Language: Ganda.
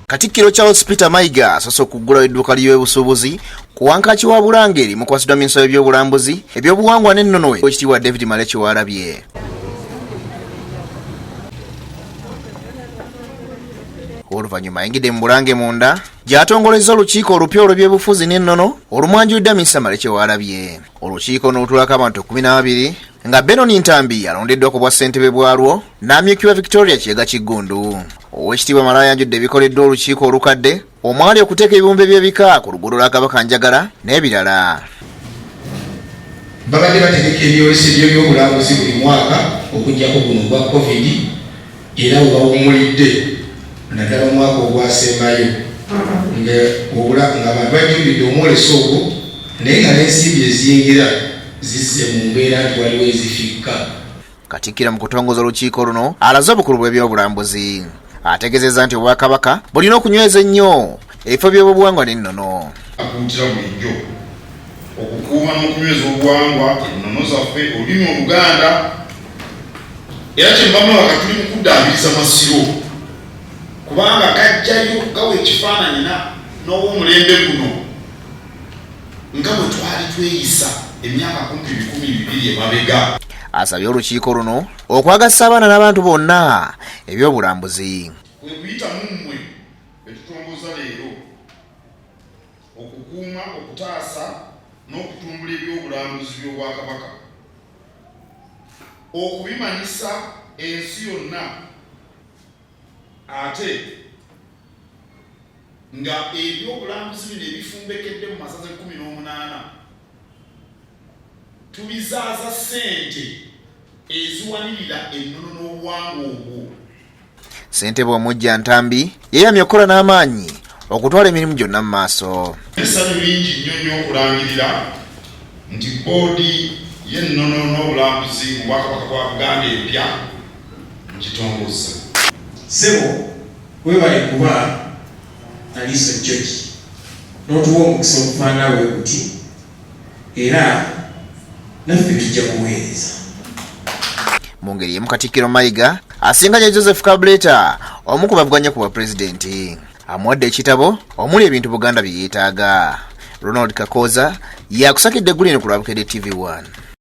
Katikkiro Charles Peter Mayiga asoose okuggulawo edduuka ly'ebyobusuubuzi ku wankaaki wa Bulangeri mu kwasiddwa minisita w'ebyobulambuzi, ebyobuwangwa n'ennono ekitiibwa David Maleki w'alabye. Oluvannyuma ayingidde mu Bulange munda gy'atongolezza olukiiko olupya olw'ebyobufuzi n'ennono olumwanjulidde minisita Maleki w'alabye. Olukiiko n'olutuulako abantu 12 nga Benoni Ntambi alondeddwa ku bwa ssentebe bwalwo n'amyukiwa Victoria Kyega Kiggundu. Oweekitiibwa Malaya yanjudde ebikoleddwa olukiiko olukadde omwali okuteeka ebibumbe by'ebika ku luguudo lwa Kabaka Njagala n'ebirala. Babadde bategeka ebyoleso by'obulambuzi buli mwaka okuggyako guno gwa COVID era we bawummulidde naddala omwaka ogwasembayo nga abantu bajjulidde omwoleso ogwo naye nga n'ensimbi eziyingira zisse mu mbeera nti waliwo ezifikka. Katikkiro mu kutongoza olukiiko luno alaze obukulu bw'ebyobulambuzi. Ategeezezza nti Obwakabaka bulina okunyweza ennyo ebifo by'obuwangwa n'ennono. Akuutira bulijjo okukuuma n'okunyweza obuwangwa ennono zaffe olulimi Oluganda era kyembamu wakati tuli mu kuddaabiriza Masiro kubanga kajjayo gawa ekifaananyi n'obw'omulembe guno nga bwe twali tweyisa emyaka 12 emabega. Asabye olukiiko luno okwagazisa abaana n'abantu bonna ebyobulambuzi. Kwe kuyita mummwe betutongoza leero okukuuma, okutaasa n'okutumbula ebyobulambuzi by'Obwakabaka, okubimanyisa ensi yonna, ate nga ebyobulambuzi bino ebifumbekedde mu masaza 18 tubizaaza ssente eziwanirira ennono n'obuwangwa obwo. Ssentebe omujja Ntambi yeeyamye okukola n'amaanyi okutwala emirimu gyonna mu maaso. Essanyu lingi nnyo nnyo okulangirira nti boodi y'ennono n'obulambuzi mu Bwakabaka bwa Buganda empya nkitongozza. Ssebo weebale kuba aliiso jjogi n'otuwa omukisa okufaanana bwe guti era naffe tujja kuweereza. Mu ngeri emu Katikkiro Mayiga asinganye Joseph Kabuleta omu ku bavuganya ku bwapulezidenti amuwadde ekitabo omuli ebintu Buganda bye yeetaaga. Ronald Kakoza yakusakidde eggulu lino ku lwa Bukedde TV1.